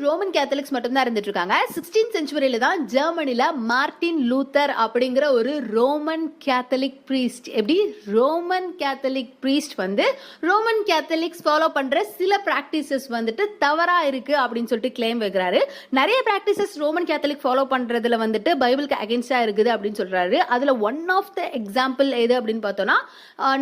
Roman Catholics மட்டும்தான் இருந்துட்டு இருக்காங்க. 16th செஞ்சுரியில தான் ஜெர்மனில மார்ட்டின் லூத்தர் அப்படிங்கிற ஒரு ரோமன் கேத்தலிக் பிரீஸ்ட், எப்படி ரோமன் கேத்தலிக் பிரீஸ்ட் வந்து ரோமன் கேத்தலிக்ஸ் ஃபாலோ பண்ற சில பிராக்டிசஸ் வந்துட்டு தவறா இருக்கு அப்படின்னு சொல்லிட்டு கிளைம் வைக்கிறாரு. நிறைய பிராக்டிசஸ் ரோமன் கேத்தலிக் ஃபாலோ பண்றதுல வந்துட்டு பைபிளுக்கு அகேன்ஸ்டா இருக்குது அப்படின்னு சொல்றாரு. அதுல ஒன் ஆஃப் த எக்ஸாம்பிள் எது அப்படின்னு பார்த்தோம்னா,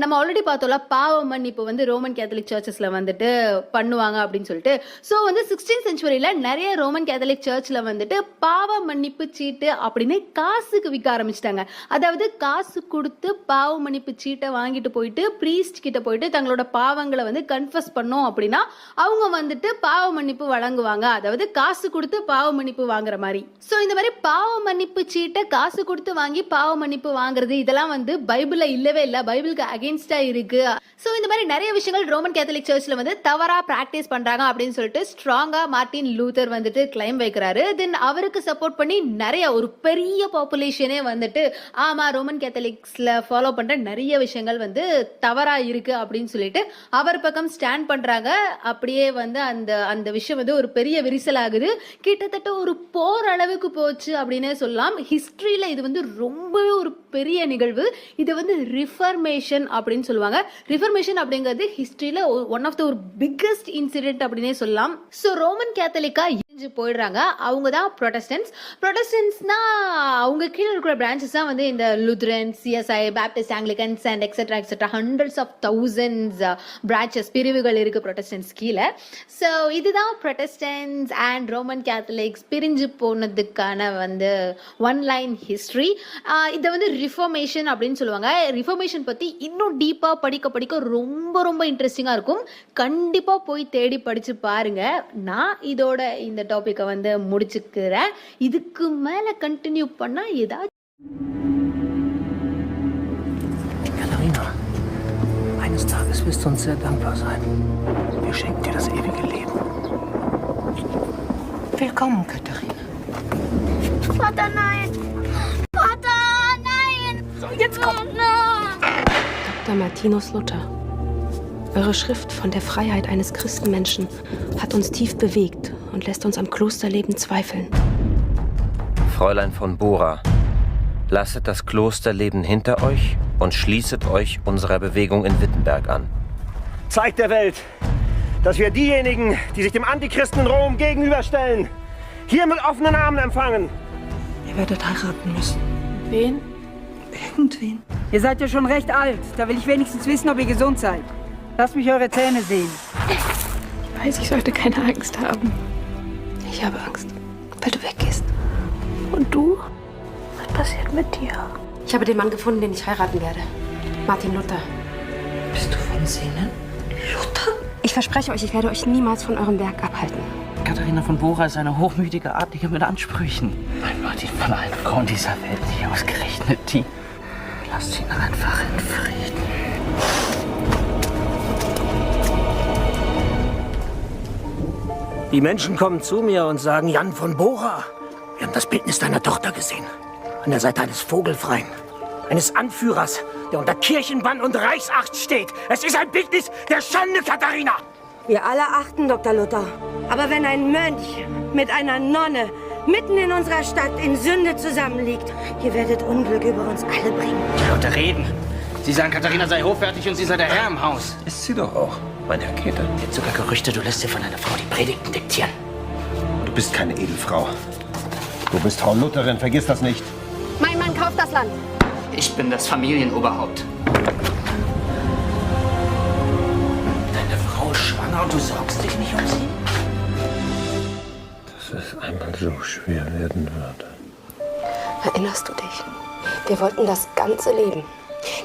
நம்ம ஆல்ரெடி பார்த்தோம்ல, பாவ மன்னிப்பு வந்து ரோமன் கேத்தலிக் சர்ச்சஸ்ல வந்துட்டு பண்ணுவாங்க அப்படின்னு சொல்லிட்டு. ஸோ வந்து 16th செஞ்சுரியில நிறைய ரோமன் கேத்தலிக் சர்ச்ல வந்துட்டு பாவ மன்னிப்பு சீட்டு அப்படின்னு காசுக்கு விற்க ஆரம்பிச்சிட்டாங்க. அதாவது காசு கொடுத்து பாவ மன்னிப்பு சீட்டை வாங்கிட்டு போயிட்டு பிரீஸ்ட் கிட்ட போயிட்டு தங்களோட பாவங்களை வந்து கன்ஃபஸ் பண்ணோம் அப்படின்னா அவங்க வந்துட்டு பாவ மன்னிப்பு வழங்குவாங்க. அதாவது காசு கொடுத்து பாவ மன்னிப்பு வாங்குற மாதிரி. ஸோ இந்த மாதிரி பாவ மன்னிப்பு சீட்டை காசு கொடுத்து வாங்கி பாவ மன்னிப்பு வாங்குறது இதெல்லாம் வந்து பைபிள்ல இல்லவே இல்லை, பைபிளுக்கு அகேன்ஸ்டா இருக்கு. ஸோ இந்த மாதிரி நிறைய விஷயங்கள் ரோமன் கேத்தலிக் சர்ச்ல வந்து தவறா பிராக்டிஸ் பண்றாங்க அப்படின்னு சொல்லிட்டு ஸ்ட்ராங்கா மார்ட்டின் லூத்தர் வந்துட்டு கிளைம் வைக்கிறாரு. தென் அவருக்கு சப்போர்ட் பண்ணி நிறைய ஒரு பெரிய பாப்புலேஷனே வந்துட்டு ஆமா ரோமன் கேத்தலிக்ஸ்ல ஃபாலோ பண்ற நிறைய விஷயங்கள் வந்து தவறா இருக்கு அப்படின்னு சொல்லிட்டு அவர் பக்கம் ஸ்டாண்ட் பண்றாங்க. அப்படியே வந்து அந்த அந்த விஷயம் வந்து ஒரு பெரிய விரிசல் ஆகுது. கிட்டத்தட்ட ஒரு போர் அளவுக்கு போச்சு அப்படின்னே சொல்லலாம். ஹிஸ்டரியில இது வந்து ரொம்பவே ஒரு பெரிய நிகழ்வு. இது வந்து ரிஃபர்மேஷன் அப்படின்னு சொல்லுவாங்க. ரிஃபர்மேஷன் அப்படிங்கிறது ஹிஸ்டரியில ஒன் ஆஃப் த ஒரு பிக்கஸ்ட் இன்சிடென்ட் அப்படின்னே சொல்லலாம். ஸோ ரோமன் கேத்தலிக்கா போயிடுறாங்க. அவங்க தான் ப்ரொட்டஸ்டன்ட்ஸ். ப்ரொட்டஸ்டன்ட்ஸ்னா அவங்க கீழே இருக்கிற பிரான்ச்சஸ் தான் வந்து இந்த Lutheran, CSI, Baptist, Anglicans and etcetera etcetera hundreds of thousands branches, பிரிவுகள் இருக்கு ப்ரொட்டஸ்டன்ட்ஸ் கீழே. ஸோ இதுதான் ப்ரொட்டஸ்டன்ட்ஸ் அண்ட் ரோமன் கேத்தலிக்ஸ் பிரிஞ்சு போனதுக்கான வந்து ஒன் லைன் ஹிஸ்ட்ரி. இதை வந்து ரிஃபர்மேஷன் அப்படின்னு சொல்லுவாங்க. ரிஃபர்மேஷன் பற்றி இன்னும் டீப்பாக படிக்க படிக்க ரொம்ப ரொம்ப இன்ட்ரெஸ்டிங்காக இருக்கும். கண்டிப்பாக போய் தேடி படித்து பாருங்க. நான் இதோட இந்த டாபிக்கை வந்து முடிச்சுக்கிறேன். இதுக்கு மேல கண்டினியூ பண்ணா ஏதாவது. Katharina, eines Tages wirst du uns sehr dankbar sein. Wir schenken dir das ewige Leben. Willkommen, Katharina. Vater, nein! Vater, nein! So, jetzt komm! Dr. Martinus Luther. Eure Schrift von der Freiheit eines Christenmenschen hat uns tief bewegt und lässt uns am Klosterleben zweifeln. Fräulein von Bora, lasset das Klosterleben hinter euch und schließet euch unserer Bewegung in Wittenberg an. Zeigt der Welt, dass wir diejenigen, die sich dem Antichristen in Rom gegenüberstellen, hier mit offenen Armen empfangen. Ihr werdet heiraten müssen. Wen? Irgendwen. Ihr seid ja schon recht alt. Da will ich wenigstens wissen, ob ihr gesund seid. Lasst mich eure Zähne sehen. Ich weiß, ich sollte keine Angst haben. Ich habe Angst, weil du weggehst. Und du? Was passiert mit dir? Ich habe den Mann gefunden, den ich heiraten werde. Martin Luther. Bist du von Sinnen? Luther? Ich verspreche euch, ich werde euch niemals von eurem Werk abhalten. Katharina von Bora ist eine hochmütige Adlige mit Ansprüchen. Ein Martin von allen Frauen dieser Welt, nicht ausgerechnet die. Lasst ihn einfach in Frieden. Die Menschen kommen zu mir und sagen, Jan von Bora, wir haben das Bildnis deiner Tochter gesehen. An der Seite eines Vogelfreien, eines Anführers, der unter Kirchenbann und Reichsacht steht. Es ist ein Bildnis der Schande, Katharina! Wir alle achten Dr. Luther. Aber wenn ein Mönch mit einer Nonne mitten in unserer Stadt in Sünde zusammenliegt, ihr werdet Unglück über uns alle bringen. Die Leute reden. Sie sagen, Katharina sei hochwertig und sie sei der Herr im Haus. Ist sie doch auch, mein Herr Käthe. Es gibt sogar Gerüchte, du lässt dir von einer Frau die Predigten diktieren. Du bist keine Edelfrau. Du bist Frau Lutherin, vergiss das nicht. Mein Mann kauft das Land. Ich bin das Familienoberhaupt. Deine Frau ist schwanger und du sorgst dich nicht um sie? Dass es einmal so schwer werden würde. Erinnerst du dich? Wir wollten das ganze Leben.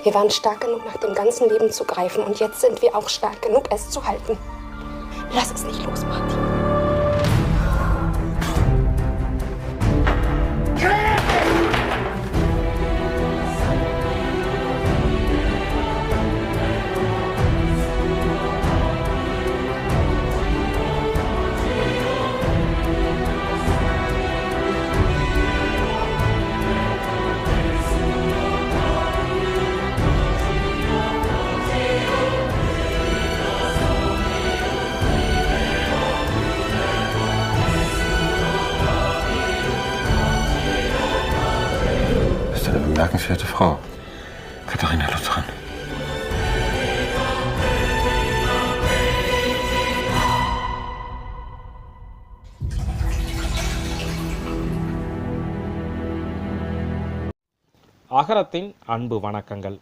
Wir waren stark genug, nach dem ganzen Leben zu greifen. Und jetzt sind wir auch stark genug, es zu halten. Lass es nicht los, Martin. bemerkenswerte Frau. Katharina Lutheran. அகரத்தின் அன்பு வணக்கங்கள்.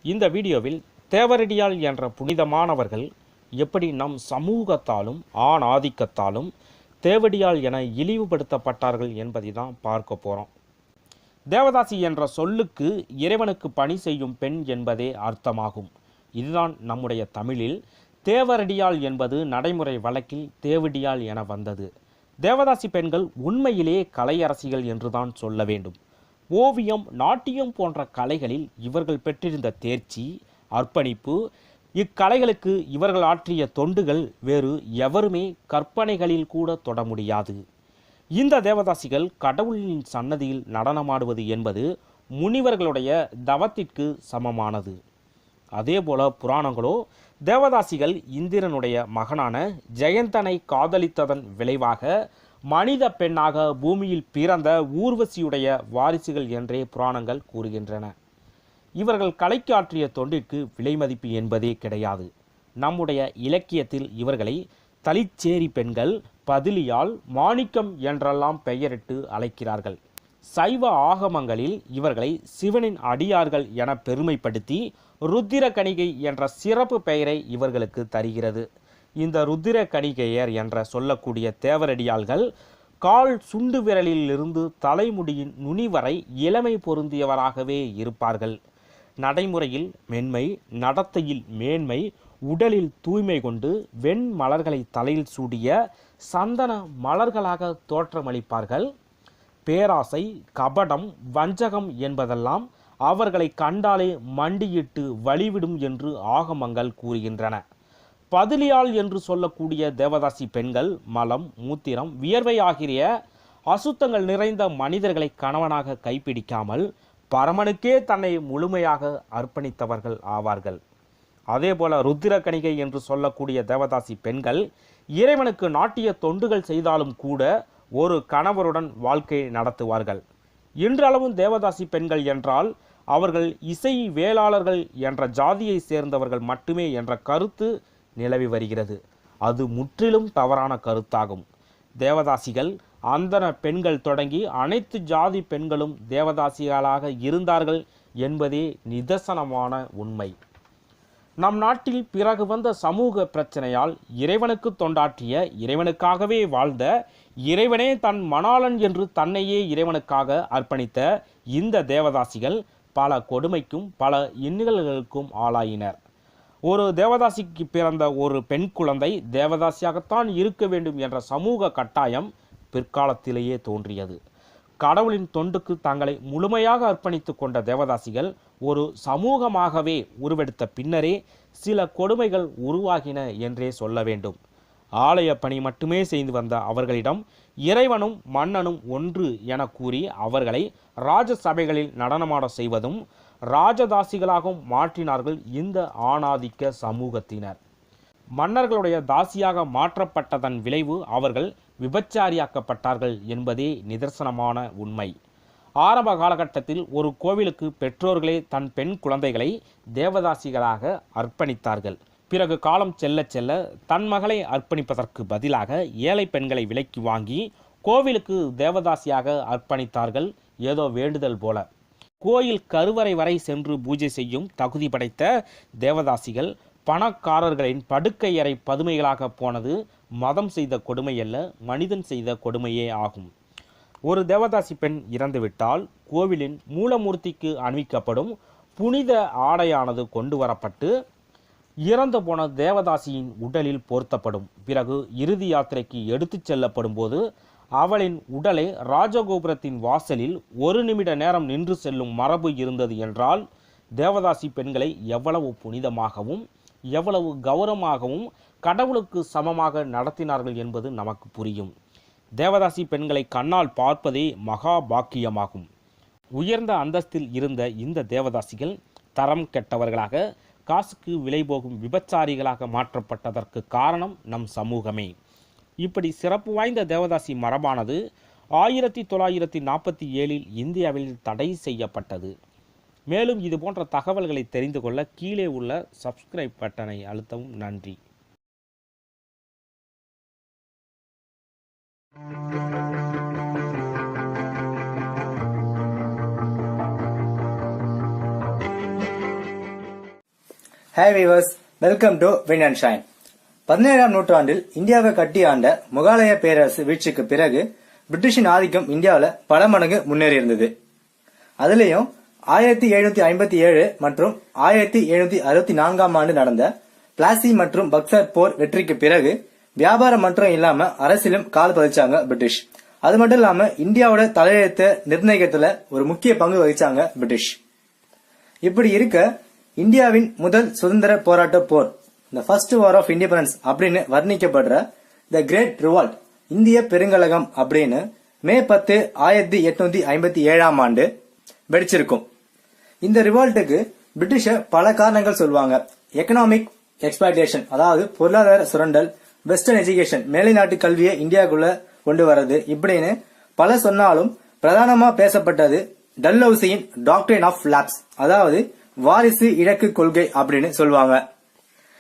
இந்த வீடியோவில் தேவரடியால் என்ற புனிதமானவர்கள் எப்படி நம் சமூகத்தாலும் ஆண் ஆதிக்கத்தாலும் தேவடியால் என இழிவுபடுத்தப்பட்டார்கள் என்பதை தான் பார்க்க போகிறோம். தேவதாசி என்ற சொல்லுக்கு இறைவனுக்கு பணி செய்யும் பெண் என்பதே அர்த்தமாகும். இதுதான் நம்முடைய தமிழில் தேவரடியால் என்பது நடைமுறை வழக்கில் தேவடியால் என வந்தது. தேவதாசி பெண்கள் உண்மையிலேயே கலையரசிகள் என்றுதான் சொல்ல வேண்டும். ஓவியம், நாட்டியம் போன்ற கலைகளில் இவர்கள் பெற்றிருந்த தேர்ச்சி, அர்ப்பணிப்பு, இக்கலைகளுக்கு இவர்கள் ஆற்றிய தொண்டுகள் வேறு எவருமே கற்பனைகளில் கூட தொட முடியாது. இந்த தேவதாசிகள் கடவுளின் சன்னதியில் நடனமாடுவது என்பது முனிவர்களுடைய தவத்திற்கு சமமானது. அதேபோல புராணங்களோ தேவதாசிகள் இந்திரனுடைய மகனான ஜெயந்தனை காதலித்ததன் விளைவாக மனித பெண்ணாக பூமியில் பிறந்த ஊர்வசியுடைய வாரிசுகள் என்றே புராணங்கள் கூறுகின்றன. இவர்கள் கலைக்கு ஆற்றிய தொண்டிற்கு விலை மதிப்பு என்பதே கிடையாது. நம்முடைய இலக்கியத்தில் இவர்களை தளிச்சேரி பெண்கள், பதிலியால், மாணிக்கம் என்றெல்லாம் பெயரிட்டு அழைக்கிறார்கள். சைவ ஆகமங்களில் இவர்களை சிவனின் அடியார்கள் என பெருமைப்படுத்தி ருத்திர கணிகை என்ற சிறப்பு பெயரை இவர்களுக்கு தருகிறது. இந்த ருத்திர கணிகையர் என்ற சொல்லக்கூடிய தேவரடியாள்கள் கால் சுண்டு விரலிலிருந்து தலைமுடியின் நுனி வரை இளமை பொருந்தியவராகவே இருப்பார்கள். நடைமுறையில் மென்மை, நடத்தையில் மேன்மை, உடலில் தூய்மை கொண்டு வெண் மலர்களை தலையில் சூடிய சந்தன மலர்களாக தோற்றமளிப்பார்கள். பேராசை, கபடம், வஞ்சகம் என்பதெல்லாம் அவர்களை கண்டாலே மண்டியிட்டு வழிவிடும் என்று ஆகமங்கள் கூறுகின்றன. பதிலியால் என்று சொல்லக்கூடிய தேவதாசி பெண்கள் மலம், மூத்திரம், வியர்வை ஆகிய அசுத்தங்கள் நிறைந்த மனிதர்களை கணவனாக கைப்பிடிக்காமல் பரமனுக்கே தன்னை முழுமையாக அர்ப்பணித்தவர்கள் ஆவார்கள். அதேபோல ருத்திரக்கணிகை என்று சொல்லக்கூடிய தேவதாசி பெண்கள் இறைவனுக்கு நாட்டிய தொண்டுகள் செய்தாலும் கூட ஒரு கணவருடன் வாழ்க்கை நடத்துவார்கள். இன்றளவும் தேவதாசி பெண்கள் என்றால் அவர்கள் இசை வேளாளர்கள் என்ற ஜாதியை சேர்ந்தவர்கள் மட்டுமே என்ற கருத்து நிலவி வருகிறது. அது முற்றிலும் தவறான கருத்தாகும். தேவதாசிகள் அந்தன பெண்கள் தொடங்கி அனைத்து ஜாதி பெண்களும் தேவதாசிகளாக இருந்தார்கள் என்பதே நிதர்சனமான உண்மை. நம் நாட்டில் பிறகு வந்த சமூக பிரச்சனையால் இறைவனுக்கு தொண்டாற்றிய, இறைவனுக்காகவே வாழ்ந்த, இறைவனே தன் மணாளன் என்று தன்னையே இறைவனுக்காக அர்ப்பணித்த இந்த தேவதாசிகள் பல கொடுமைக்கும் பல இன்னல்களுக்கும் ஆளாயினர். ஒரு தேவதாசிக்கு பிறந்த ஒரு பெண் குழந்தை தேவதாசியாகத்தான் இருக்க வேண்டும் என்ற சமூக கட்டாயம் பிற்காலத்திலேயே தோன்றியது. கடவுளின் தொண்டுக்கு தங்களை முழுமையாக அர்ப்பணித்து கொண்ட தேவதாசிகள் ஒரு சமூகமாகவே உருவெடுத்த பின்னரே சில கொடுமைகள் உருவாகின என்றே சொல்ல வேண்டும். ஆலய பணி மட்டுமே செய்து வந்த அவர்களிடம் இறைவனும் மன்னனும் ஒன்று என கூறி அவர்களை ராஜ சபைகளில் நடனமாட செய்வதும் ராஜதாசிகளாகவும் மாற்றினார்கள் இந்த ஆணாதிக்க சமூகத்தினர். மன்னர்களுடைய தாசியாக மாற்றப்பட்டதன் விளைவு அவர்கள் விபச்சாரியாக்கப்பட்டார்கள் என்பதே நிதர்சனமான உண்மை. ஆரம்ப காலகட்டத்தில் ஒரு கோவிலுக்கு பெற்றோர்களே தன் பெண் குழந்தைகளை தேவதாசிகளாக அர்ப்பணித்தார்கள். பிறகு காலம் செல்ல செல்ல தன் மகளை அர்ப்பணிப்பதற்கு பதிலாக ஏழை பெண்களை விலைக்கு வாங்கி கோவிலுக்கு தேவதாசியாக அர்ப்பணித்தார்கள். ஏதோ வேண்டுதல் போல. கோயில் கருவறை வரை சென்று பூஜை செய்யும் தகுதி படைத்த தேவதாசிகள் பணக்காரர்களின் படுக்கை அறை பதுமைகளாக போனது மதம் செய்த கொடுமையல்ல, மனிதன் செய்த கொடுமையே ஆகும். ஒரு தேவதாசி பெண் இறந்துவிட்டால் கோவிலின் மூலமூர்த்திக்கு அணிவிக்கப்படும் புனித ஆடையானது கொண்டு வரப்பட்டு இறந்து போன தேவதாசியின் உடலில் போர்த்தப்படும். பிறகு இறுதி யாத்திரைக்கு எடுத்துச் செல்லப்படும் போது அவளின் உடலை ராஜகோபுரத்தின் வாசலில் 1 நிமிட நேரம் நின்று செல்லும் மரபு இருந்தது என்றால் தேவதாசி பெண்களை எவ்வளவு புனிதமாகவும் எவ்வளவு கௌரவமாகவும் கடவுளுக்கு சமமாக நடத்தினார்கள் என்பது நமக்கு புரியும். தேவதாசி பெண்களை கண்ணால் பார்ப்பதே மகா பாக்கியமாகும். உயர்ந்த அந்தஸ்தில் இருந்த இந்த தேவதாசிகள் தரம் கெட்டவர்களாக, காசுக்கு விலை போகும் விபச்சாரிகளாக மாற்றப்பட்டதற்கு காரணம் நம் சமூகமே. இப்படி சிறப்பு வாய்ந்த தேவதாசி மரபானது 1947 இந்தியாவில் தடை செய்யப்பட்டது. மேலும் இது போன்ற தகவல்களை தெரிந்து கொள்ள கீழே உள்ள சப்ஸ்கிரைப் பட்டனை அழுத்தவும். நன்றி. Hi viewers, welcome to win and shine. 17ஆம் நூற்றாண்டில் இந்தியாவை கட்டி ஆண்ட முகலாய பேரரசு வீழ்ச்சிக்கு பிறகு பிரிட்டிஷின் ஆதிக்கம் இந்தியாவில் பல மடங்கு முன்னேறி இருந்தது. அதுலயும் 1757 மற்றும் 1764ஆம் ஆண்டு நடந்த பிளாசி மற்றும் பக்சர் போர் வெற்றிக்கு பிறகு வியாபாரம் மட்டும் இல்லாம அரசியலும் கால் பதிச்சாங்க பிரிட்டிஷ். அது மட்டும் இல்லாம இந்தியாவோட தலையெழுத்தை நிர்ணயிக்கிறதுல ஒரு முக்கிய பங்கு வகிச்சாங்க பிரிட்டிஷ். இப்படி இருக்க இந்தியாவின் முதல் சுதந்திர போராட்ட போர், the first war of independence அப்படின்னு வர்ணிக்கப்படுற தி கிரேட் ரிவால்ட், இந்திய பெருங்கலகம் அப்படின்னு மே 10, 1857ஆம் ஆண்டு வெடிச்சிருக்கும். இந்த ரிவால்ட்டுக்கு பிரிட்டிஷ பல காரணங்கள் சொல்லுவாங்க. எக்கனாமிக் எக்ஸ்பிளாய்டேஷன், அதாவது பொருளாதார சுரண்டல், வெஸ்டர்ன் எஜுகேஷன், மேலை நாட்டு கல்வியை இந்தியாவுக்குள்ள கொண்டு வர்றது, இப்படின்னு பல சொன்னாலும் பிரதானமா பேசப்பட்டது டல்ஹௌசியின் டாக்ட்ரின் ஆஃப் லாப்ஸ், அதாவது வாரிசு இழக்கு கொள்கை அப்படின்னு சொல்லுவாங்க.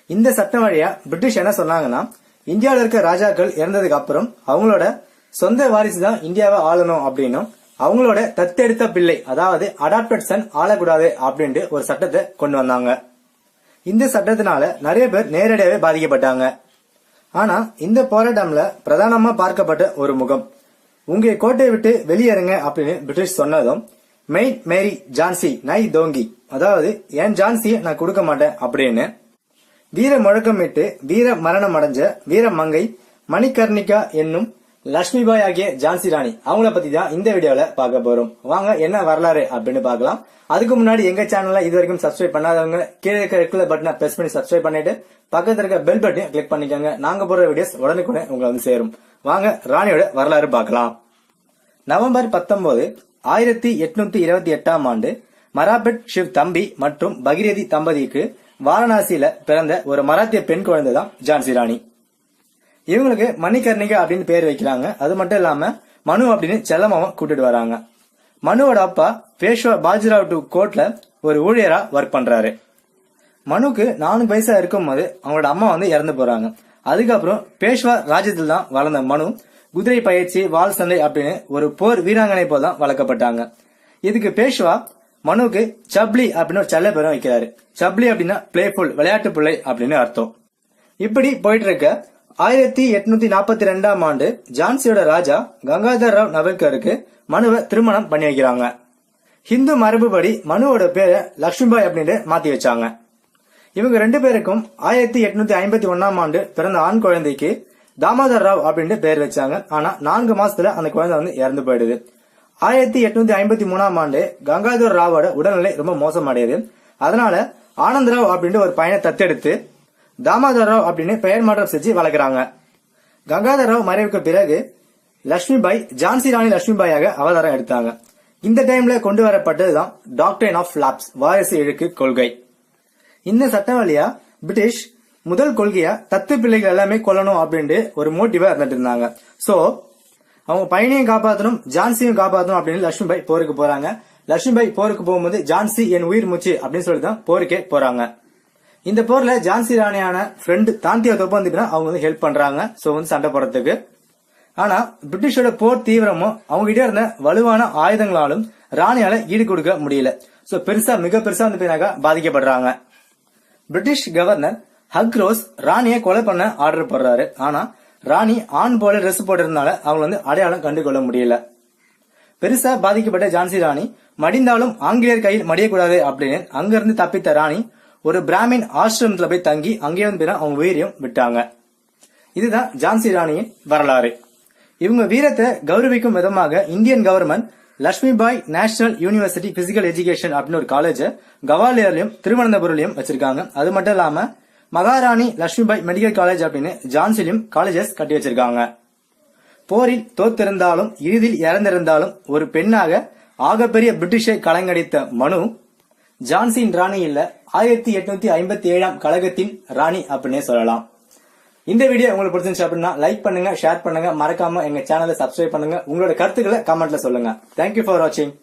இந்த சட்டம் வழியா பிரிட்டிஷ் என்ன சொன்னாங்கன்னா, இந்தியாவில் இருக்க ராஜாக்கள் இறந்ததுக்கு அப்புறம் அவங்களோட சொந்த வாரிசு தான் இந்தியாவை ஆளணும் அப்படின்னும், அவங்களோட தத்தெடுத்த பிள்ளை அதாவது அடாப்டட் சன் ஆளக்கூடாது அப்படின்ட்டு ஒரு சட்டத்தை கொண்டு வந்தாங்க. இந்த சட்டத்தினால நிறைய பேர் நேரடியாவே பாதிக்கப்பட்டாங்க. ஆனா இந்த போராட்டம்ல பிரதானமா பார்க்கப்பட்ட ஒரு முகம், உங்க கோட்டையை விட்டு வெளியேறுங்க அப்படின்னு பிரிட்டிஷ் சொன்னதும் மெயின் மேரி ஜான்சி நை தோங்கி, அதாவது என் ஜான்சியை நான் கொடுக்க மாட்டேன் அப்படின்னு வீர முழக்கமிட்டு வீர மரணம் அடைஞ்ச வீர மங்கை மணிகர்ணிகா என்னும் லட்சுமிபாய் ஆகிய ஜான்சி ராணி, அவங்கள பத்தி தான் இந்த வீடியோல பார்க்க போறோம். வாங்க என்ன வரலாறு அப்படின்னு பார்க்கலாம். அதுக்கு முன்னாடி எங்க சேனல்ல இது வரைக்கும் சப்ஸ்கிரைப் பண்ணாதவங்க கீழே இருக்க ரெட் கலர் பட்டனை பிரஸ் பண்ணி சப்ஸ்கிரைப் பண்ணிட்டு பக்கத்துல இருக்க பெல் பட்டனையும் கிளிக் பண்ணிக்கோங்க. நாங்க போடுற வீடியோஸ் உடனுக்குடனே உங்களை வந்து சேரும். வாங்க ராணியோட வரலாறு பார்க்கலாம். நவம்பர் 19, 1828ஆம் ஆண்டு மராபட் ஷிவ் தம்பி மற்றும் பகிரதி தம்பதிக்கு வாரணாசியில பிறந்த ஒரு மராத்திய பெண் குழந்தை தான் ஜான்சி ராணி. இவங்களுக்கு மணிகர்ணிகா அப்படின்னு பேர் வைக்கிறாங்க. அது மட்டும் இல்லாம மனு அப்படின்னு செல்லமாவும் கூட்டிட்டு வராங்க. மனுவோட அப்பா பேஷ்வா பாஜிராவ் கோர்ட்ல ஒரு ஊழியரா ஒர்க் பண்றாரு. மனுக்கு 4 வயசா இருக்கும் போது அவங்களோட அம்மா வந்து இறந்து போறாங்க. அதுக்கப்புறம் பேஷ்வா ராஜ்யத்தில் தான் வளர்ந்த மனு குதிரை பயிற்சி, வால் சண்டை அப்படின்னு ஒரு போர் வீராங்கனை போல தான் வளர்க்கப்பட்டாங்க. இதுக்கு பேஷ்வா மனுக்கு சப்லி அப்படின்னு ஒரு செல்ல பேரும் வைக்கிறாரு. சப்லி அப்படின்னா பிளேஃபுல், விளையாட்டு பிள்ளை அப்படின்னு அர்த்தம். இப்படி போயிட்டு இருக்க 1842ஆம் ஆண்டு ஜான்சியோட ராஜா கங்காதர் ராவ் நவல்கருக்கு மனுவை திருமணம் பண்ணி வைக்கிறாங்க. ஹிந்து மரபுபடி மனுவோட பேரை லட்சுமிபாய் அப்படின்னு மாத்தி வச்சாங்க. இவங்க 2 பேருக்கும் 1851ஆம் ஆண்டு பிறந்த ஆண் குழந்தைக்கு தாமோதர் ராவ் அப்படின்னு பேர் வச்சாங்க. ஆனா 4 மாசத்துல அந்த குழந்தை வந்து இறந்து போயிடுது. 1853ஆம் ஆண்டு கங்காதர் ராவோட உடல்நிலை ரொம்ப மோசமடையுது. அதனால ஆனந்த் ராவ் அப்படின்னு ஒரு பையனை தத்தெடுத்து தாமோதர் ராவ் அப்படின்னு பெயர் மாற்றம் செஞ்சு வளர்க்குறாங்க. கங்காதர் ராவ் மறைவுக்கு பிறகு லட்சுமிபாய் ஜான்சி ராணி லட்சுமிபாயாக அவதாரம் எடுத்தாங்க. இந்த டைம்ல கொண்டு வரப்பட்டதுதான் டாக்ட்ரின் ஆஃப் லாப்ஸ், வாரிசு இழுக்கு கொள்கை. இந்த சட்டம் வழியா பிரிட்டிஷ் முதல் கொள்கையா தத்து பிள்ளைகள் எல்லாமே கொல்லணும் அப்படின்ட்டு ஒரு மோட்டிவா இருந்துட்டு இருந்தாங்க. சோ அவங்க பையனையும் காப்பாற்றணும், ஜான்சியும் காப்பாற்றணும் அப்படின்னு லட்சுமிபாய் போருக்கு போறாங்க. லட்சுமிபாய் போருக்கு போகும்போது ஜான்சி என் உயிர் மூச்சு அப்படின்னு சொல்லிதான் போருக்கே போறாங்க. இந்த போர்ல ஜான்சி ராணியான ஃப்ரெண்ட் தாந்தியா தோப்பு வந்துட்டு அவங்க வந்து ஹெல்ப் பண்றாங்க. சோ வந்து சண்டை போடுறதுக்கு. ஆனா பிரிட்டிஷோட போர் தீவிரமும் அவங்க கிட்ட இருந்த வலுவான ஆயுதங்களாலும் ராணியால ஈடு கொடுக்க முடியல. சோ மிக பெருசா வந்து போயினாக்கா பாதிக்கப்படுறாங்க. பிரிட்டிஷ் கவர்னர் ஹக்ரோஸ் ராணியை கொலை பண்ண ஆர்டர் போடுறாரு. ஆனா ராணி ஆண் போல ட்ரெஸ் போட்டிருந்தால அவங்க வந்து அடையாளம் கண்டுகொள்ள முடியல. பெருசா பாதிக்கப்பட்ட ஜான்சி ராணி மடிந்தாலும் ஆங்கிலேயர் கையில் மடியக்கூடாது அப்படின்னு அங்கிருந்து தப்பித்த ராணி ஒரு பிராமின் ஆசிரமத்துல போய் தங்கி அங்கே வந்து அவங்க உயிரையும் விட்டாங்க. இதுதான் ஜான்சி ராணியின் வரலாறு. இவங்க வீரத்தை கௌரவிக்கும் விதமாக Indian government Lakshmibai national university physical education அப்படின்னு ஒரு காலேஜ் கவாலியர்லயும் திருவனந்தபுரம்லயும் வச்சிருக்காங்க. அது மட்டும் இல்லாம மகாராணி லட்சுமிபாய் மெடிக்கல் காலேஜ் அப்படின்னு ஜான்சிலையும் காலேஜஸ் கட்டி வச்சிருக்காங்க. போரில் தோத்திருந்தாலும் இறுதியில் இறந்திருந்தாலும் ஒரு பெண்ணாக ஆகப்பெரிய பிரிட்டிஷை கலங்கடித்த மனு ஜான்சியின் ராணி இல்ல, 1857ஆம் கழகத்தின் ராணி அப்படின்னே சொல்லலாம். இந்த வீடியோ உங்களுக்கு பிடிச்சிருந்துச்சு அப்படின்னா லைக் பண்ணுங்க, ஷேர் பண்ணுங்க, மறக்காம எங்க சேனலை சப்ஸ்கிரைப் பண்ணுங்க. உங்களோட கருத்துக்களை கமெண்ட்ல சொல்லுங்க. தேங்க்யூ ஃபார் வாட்சிங்.